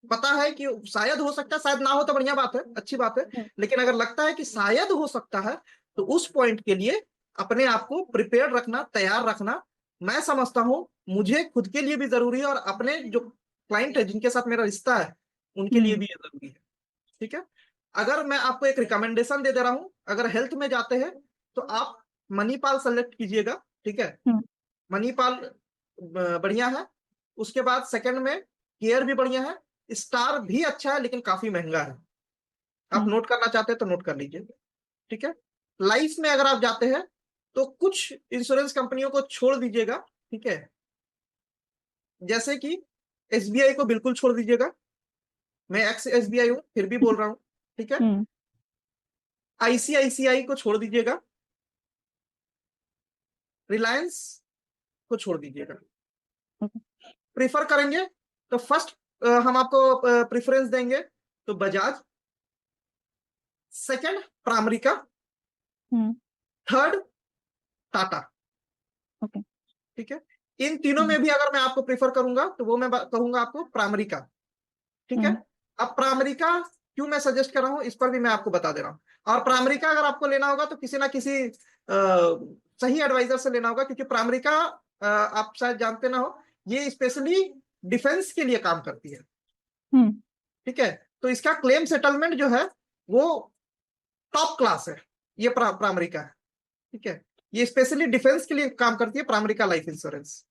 पता है कि शायद हो सकता है, शायद ना हो तो बढ़िया बात है, अच्छी बात है, लेकिन अगर लगता है कि शायद हो सकता है तो उस पॉइंट के लिए अपने आप को प्रिपेयर रखना, तैयार रखना, मैं समझता हूं मुझे खुद के लिए भी जरूरी है और अपने जो क्लाइंट है जिनके साथ मेरा रिश्ता है उनके लिए भी ये जरूरी है। ठीक है, अगर मैं आपको एक रिकमेंडेशन दे रहा हूं, अगर हेल्थ में जाते हैं तो आप मणिपाल सेलेक्ट कीजिएगा। ठीक है, मणिपाल बढ़िया है। उसके बाद सेकंड में केयर भी बढ़िया है, स्टार भी अच्छा है लेकिन काफी महंगा है। आप नोट करना चाहते हैं तो नोट कर लीजिए। ठीक है, लाइफ में अगर आप जाते हैं तो कुछ इंश्योरेंस कंपनियों को छोड़ दीजिएगा। ठीक है, जैसे कि एसबीआई को बिल्कुल छोड़ दीजिएगा, मैं एक्स एसबीआई हूं फिर भी बोल रहा हूं। ठीक है, आईसीआईसीआई को छोड़ दीजिएगा, रिलायंस को छोड़ दीजिएगा। प्रीफर करेंगे तो फर्स्ट हम आपको प्रेफरेंस देंगे तो बजाज, सेकंड प्राइमरिका, थर्ड टाटा। ठीक है, इन तीनों में भी अगर मैं आपको प्रेफर करूंगा तो वो मैं कहूंगा आपको प्राइमरिका। ठीक है, अब प्राइमरिका क्यों मैं सजेस्ट कर रहा हूं इस पर भी मैं आपको बता दे रहा हूं। और प्राइमरिका अगर आपको लेना होगा तो किसी ना किसी सही एडवाइजर से लेना होगा, क्योंकि प्राइमरिका आप शायद जानते ना हो, ये स्पेशली डिफेंस के लिए काम करती है। ठीक है, तो इसका क्लेम सेटलमेंट जो है वो टॉप क्लास है, ये प्राइमरिका है। ठीक है, ये स्पेशली डिफेंस के लिए काम करती है प्राइमरिका लाइफ इंश्योरेंस।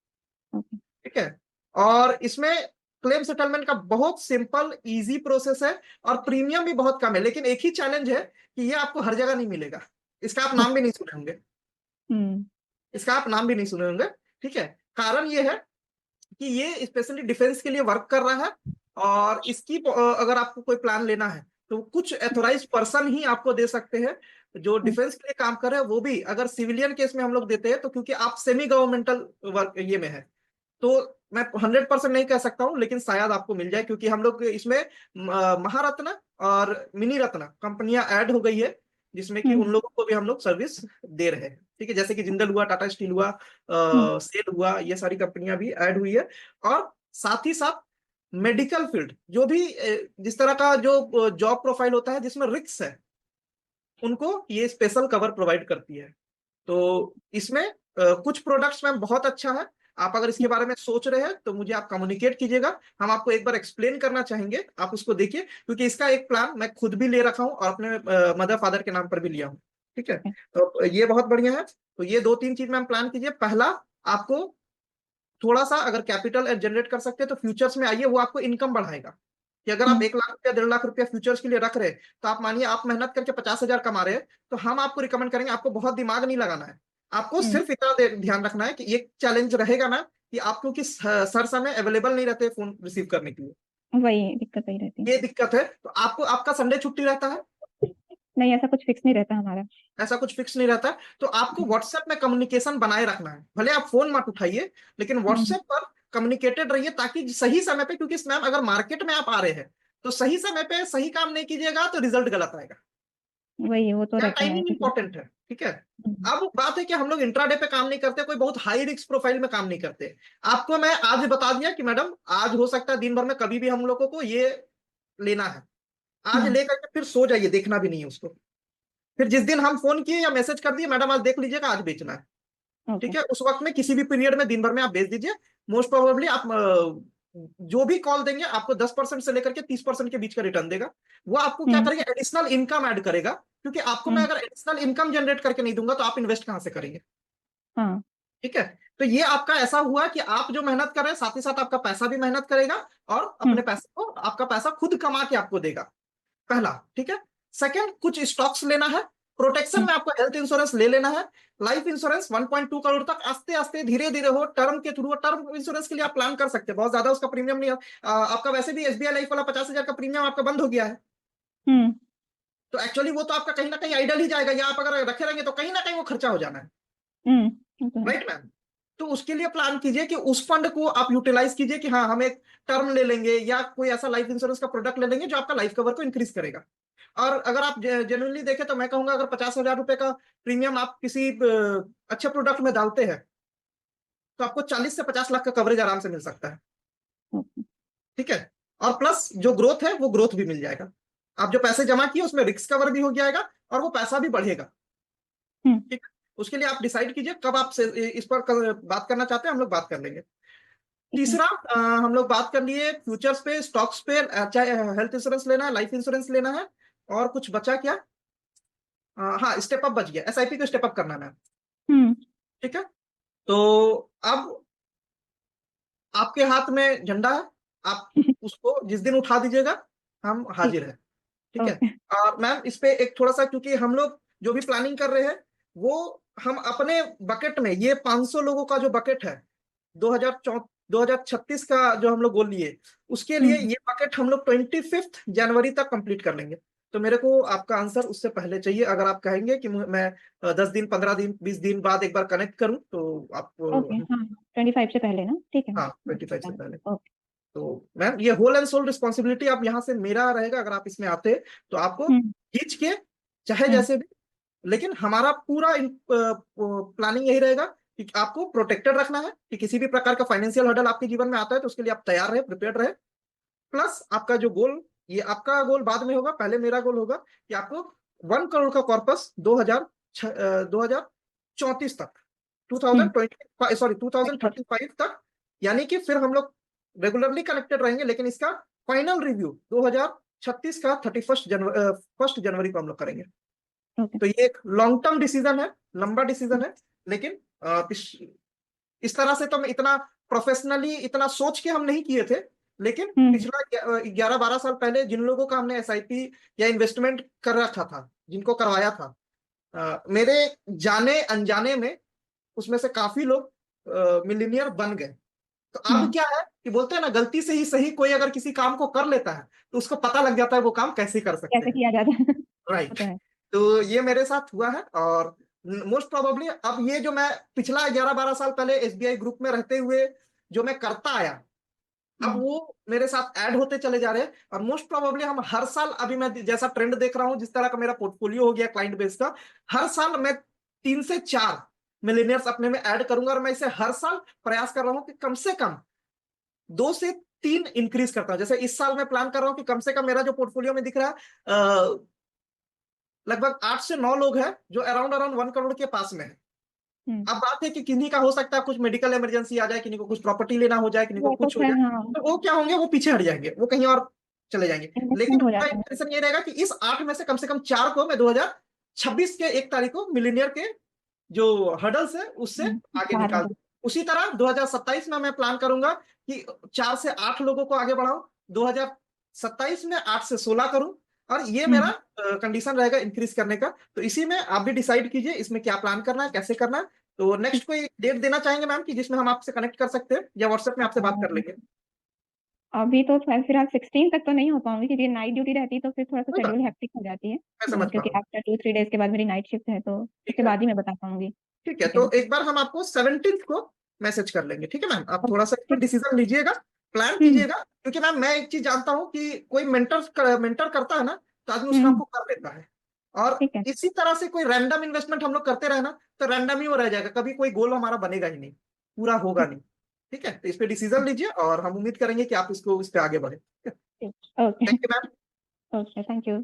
ठीक है, और इसमें क्लेम सेटलमेंट का बहुत सिंपल इजी प्रोसेस है और प्रीमियम भी बहुत कम है। लेकिन एक ही चैलेंज है कि ये आपको हर जगह नहीं मिलेगा। इसका आप नाम भी नहीं सुने होंगे, हम्म। इसका आप नाम भी नहीं सुने होंगे। ठीक है, कारण ये है कि ये स्पेशली डिफेंस के लिए वर्क कर रहा है, और इसकी अगर आपको कोई प्लान लेना है तो कुछ एथोराइज पर्सन ही आपको दे सकते हैं जो डिफेंस के लिए काम कर रहे हैं। वो भी अगर सिविलियन केस में हम लोग देते हैं तो क्योंकि आप सेमी गवर्नमेंटल वर्क ये में है, तो मैं 100% नहीं कह सकता हूं, लेकिन शायद आपको मिल जाए, क्योंकि हम लोग इसमें महारत्न और मिनी रत्न कंपनियां ऐड हो गई है, जिसमें कि उन लोगों को भी हम लोग सर्विस दे रहे हैं। ठीक है, जैसे कि जिंदल हुआ, टाटा स्टील हुआ, सेल हुआ, ये सारी कंपनियां भी ऐड हुई है। और साथ ही साथ मेडिकल फील्ड, जो भी जिस तरह का जो जॉब प्रोफाइल होता है जिसमें रिस्क है, उनको ये स्पेशल कवर प्रोवाइड करती है। तो इसमें कुछ प्रोडक्ट्स में बहुत अच्छा है। आप अगर इसके बारे में सोच रहे हैं तो मुझे आप कम्युनिकेट कीजिएगा, हम आपको एक बार एक्सप्लेन करना चाहेंगे, आप उसको देखिए, क्योंकि इसका एक प्लान मैं खुद भी ले रखा हूं और अपने मदर फादर के नाम पर भी लिया हूं। ठीक है, तो ये बहुत बढ़िया है। तो ये 2-3 चीज में हम प्लान कीजिए। पहला, आपको थोड़ा सा अगर कैपिटल जनरेट कर सकते हैं तो फ्यूचर्स में आइए, वो आपको इनकम बढ़ाएगा। कि अगर आप 1 लाख रुपया 1.5 लाख रुपया फ्यूचर्स के लिए रख रहे हैं, तो आप मानिए आप मेहनत करके 50,000 कमा रहे हैं, तो हम आपको रिकमेंड करेंगे, आपको बहुत दिमाग नहीं लगाना है, आपको सिर्फ इतना ध्यान रखना है कि ये चैलेंज रहेगा ना कि आप क्योंकि सर समय अवेलेबल नहीं रहते फोन रिसीव करने के लिए, वही दिक्कत वही रहती ये दिक्कत है। तो आपको आपका संडे छुट्टी रहता है? है। नहीं, ऐसा कुछ फिक्स नहीं रहता हमारा। ऐसा कुछ फिक्स नहीं रहता, तो आपको व्हाट्सएप में कम्युनिकेशन बनाए रखना है। भले आप फोन मत उठाइए, लेकिन व्हाट्सएप पर कम्युनिकेटेड रहिए, ताकि सही समय पे, क्योंकि मैम अगर मार्केट में आप आ रहे हैं तो सही समय पे सही काम नहीं कीजिएगा तो रिजल्ट गलत आएगा। वही, वो तो क्या रहता है टाइमिंग क्योंकि इंपॉर्टेंट है। ठीक है, अब बात है कि हम लोग इंट्राडे पे काम नहीं करते, कोई बहुत हाई रिस्क प्रोफाइल में काम नहीं करते। आपको मैं आज बता दिया कि मैडम आज हो सकता है दिन भर में कभी भी हम लोगों को ये लेना है, आज लेकर के फिर सो जाइए, देखना भी नहीं है उसको। फिर जिस दिन हम फोन किए या मैसेज कर दिए, मैडम आज देख लीजिएगा, आज बेचना है। ओके। ठीक है, उस वक्त में किसी भी पीरियड में दिन भर में आप भेज दीजिए। मोस्ट प्रोबेबली आप जो भी कॉल देंगे आपको 10% से लेकर के 30% के बीच का रिटर्न देगा। वो आपको क्या करेगा, एडिशनल इनकम ऐड करेगा, क्योंकि आपको मैं अगर एडिशनल इनकम जनरेट करके नहीं दूंगा तो आप इन्वेस्ट कहां से करेंगे। हाँ। ठीक है, तो ये आपका ऐसा हुआ कि आप जो मेहनत कर रहे हैं साथ ही साथ आपका पैसा भी मेहनत करेगा, और अपने पैसे को, आपका पैसा खुद कमा के आपको देगा, पहला। ठीक है, सेकंड, कुछ स्टॉक्स लेना है। प्रोटेक्शन में आपको हेल्थ इंश्योरेंस ले लेना है। लाइफ इंश्योरेंस 1.2 करोड़ तक आस्ते आस्ते धीरे धीरे हो, टर्म के थ्रू। टर्म इंश्योरेंस के लिए आप प्लान कर सकते हैं, बहुत ज्यादा उसका प्रीमियम नहीं है। आपका वैसे भी एसबीआई लाइफ वाला 50,000 का प्रीमियम आपका बंद हो गया है, तो एक्चुअली वो तो आपका कहीं ना कहीं आइडल ही जाएगा, या आप अगर रखे रहेंगे तो कहीं ना कहीं वो खर्चा हो जाना है। राइट मैम, तो उसके लिए प्लान कीजिए कि उस फंड को आप यूटिलाइज कीजिए कि हाँ हम एक टर्म ले लेंगे या कोई ऐसा लाइफ इंश्योरेंस का प्रोडक्ट ले लेंगे जो आपका लाइफ कवर को इंक्रीज करेगा। और अगर आप जेन्युइनली देखें तो मैं कहूंगा अगर 50,000 रुपए का प्रीमियम आप किसी अच्छे प्रोडक्ट में डालते हैं तो आपको 40 से 50 लाख का कवरेज आराम से मिल सकता है। ठीक है, और प्लस जो ग्रोथ है वो ग्रोथ भी मिल जाएगा। आप जो पैसे जमा किए उसमें रिस्क कवर भी हो जाएगा और वो पैसा भी बढ़ेगा। ठीक है, उसके लिए आप डिसाइड कीजिए कब आप इस पर बात करना चाहते हैं, हम लोग बात कर लेंगे। तीसरा, हम लोग बात कर लिए फ्यूचर्स पे, स्टॉक्स पे, चाहे हेल्थ इंश्योरेंस लेना है, लाइफ इंश्योरेंस लेना है, और कुछ बचा क्या? हाँ, स्टेप अप बच गया, एसआईपी को स्टेप अप करना है। ठीक है, तो अब आपके हाथ में झंडा है, आप उसको जिस दिन उठा दीजिएगा हम हाजिर हैं। ठीक है, और मैम इस पे एक थोड़ा सा, क्योंकि हम लोग जो भी प्लानिंग कर रहे हैं वो हम अपने बकेट में, ये 500 लोगों का जो बकेट है 2036 का जो हम लोग गोल लिए, उसके लिए ये बकेट हम लोग 25 जनवरी तक कंप्लीट कर लेंगे। तो मेरे को आपका आंसर उससे पहले चाहिए। अगर आप कहेंगे कि मैं 10 दिन, 15 दिन, 20 दिन बाद एक बार कनेक्ट करूं तो आप, ओके। हाँ, 25 से पहले ना, ठीक है। हाँ 25 से पहले। ओके। तो मैम ये होल एंड सोल रिस्पॉन्सिबिलिटी आप यहाँ से मेरा रहेगा, अगर आप इसमें आते हैं तो आपको खींच के चाहे जैसे भी, लेकिन हमारा पूरा प्लानिंग यही रहेगा कि आपको प्रोटेक्टेड रखना है, कि किसी भी प्रकार का फाइनेंशियल हर्डल आपके जीवन में आता है तो उसके लिए आप तैयार रहे, प्रिपेयर्ड रहे। प्लस आपका जो गोल, ये आपका गोल बाद में होगा, पहले मेरा गोल होगा कि आपको 1 करोड़ का कॉर्पस 2034 तक, 2035 तक, यानी कि फिर हम लोग रेगुलरली कनेक्टेड रहेंगे, लेकिन इसका फाइनल रिव्यू 2036 का 1 जनवरी को हम लोग करेंगे। तो ये एक लॉन्ग टर्म डिसीजन है, लंबा डिसीजन है, लेकिन इस तरह से तो हम इतना प्रोफेशनली इतना सोच के हम नहीं किए थे, लेकिन पिछला 11-12 साल पहले जिन लोगों का हमने एसआईपी या इन्वेस्टमेंट कर रखा था, जिनको करवाया था, मेरे जाने अनजाने में उसमें से काफी लोग मिलीनियर बन गए। तो अब क्या है कि बोलते हैं ना, गलती से ही सही कोई अगर किसी काम को कर लेता है तो उसको पता लग जाता है वो काम कैसे कर सकते कैसे हैं। किया जाता है। वो राइट। तो है। तो ये मेरे साथ हुआ है, और मोस्ट प्रोबेबली अब ये जो मैं पिछला 11-12 साल पहले एसबीआई ग्रुप में रहते हुए जो मैं करता आया, अब वो मेरे साथ ऐड होते चले जा रहे हैं। और मोस्ट प्रोबेबली हम हर साल, अभी मैं जैसा ट्रेंड देख रहा हूं, जिस तरह का मेरा पोर्टफोलियो हो गया क्लाइंट बेस का, हर साल मैं 3 से 4 मिलीनियर्स अपने में ऐड करूंगा। और मैं इसे हर साल प्रयास कर रहा हूं कि कम से कम 2 से 3 इंक्रीज करता हूं। जैसे इस साल मैं प्लान कर रहा हूं कि कम से कम मेरा जो पोर्टफोलियो में दिख रहा है लगभग 8 से 9 लोग हैं जो अराउंड अराउंड 1 करोड़ के पास में है। अब बात है कि किन्हीं का हो सकता है कुछ मेडिकल इमरजेंसी आ जाए, किन्हीं को कुछ प्रॉपर्टी लेना हो जाए, किन्हीं को वो तो कुछ हो है, जाए, हाँ। तो वो क्या होंगे, वो पीछे हट जाएंगे, वो कहीं और चले जाएंगे। लेकिन इन्वेस्टमेंट हो मेरा जाता है। इंटेंशन ये रहेगा कि इस 8 में से कम 4 को मैं 2026 के 1 तारीख को मिलीनियर के जो हर्डल्स है उससे आगे बाहर निकाल हो। दूं। उसी तरह 2027 में मैं प्लान करूंगा कि 4 से 8 लोगों को आगे बढ़ाऊं, 2027 में 8 से 16 करूं, और ये मेरा कंडीशन रहेगा इंक्रीज करने का। तो इसी में आप भी डिसाइड कीजिए इसमें क्या प्लान करना है, कैसे करना है। तो नेक्स्ट कोई डेट देना चाहेंगे मैम कि जिसमें हम आपसे कनेक्ट कर सकते हैं, या व्हाट्सएप में आपसे बात कर लेंगे? अभी तो फिलहाल 16 तक तो नहीं हो पाऊंगी, क्योंकि नाइट ड्यूटी रहती है तो फिर थोड़ा सा कोई बात शेड्यूल नहीं, हेक्टिक हो जाती है। मैं समझ पा क्योंकि रहा हूँ। आफ्टर 2-3 डेज के बाद मेरी नाइट शिफ्ट है, तो ठीक उसके है। बाद ही मैं बता पाऊंगी। ठीक है, ठीक है। तो एक बार हम आपको 17 को मैसेज कर लेंगे, ठीक है मैम? आप थोड़ा सा ठीक। डिसीजन लीजिएगा, प्लान हम्म। कीजिएगा, क्योंकि मैम मैं एक चीज जानता हूँ कि कोई मेंटर करता है ना, तो आदमी उस काम हम्म। को कर लेता है। और ठीक है। इसी तरह से कोई रैंडम इन्वेस्टमेंट हम लोग करते रहे ना, तो रैंडम ही वो रह जाएगा, कभी कोई गोल हमारा बनेगा ही नहीं, पूरा होगा ठीक। नहीं। ठीक है, तो इस पे डिसीजन लीजिए, और हम उम्मीद करेंगे कि आप इस पे आगे बढ़े। ठीक। Okay. Thank you ma'am. Okay, thank you.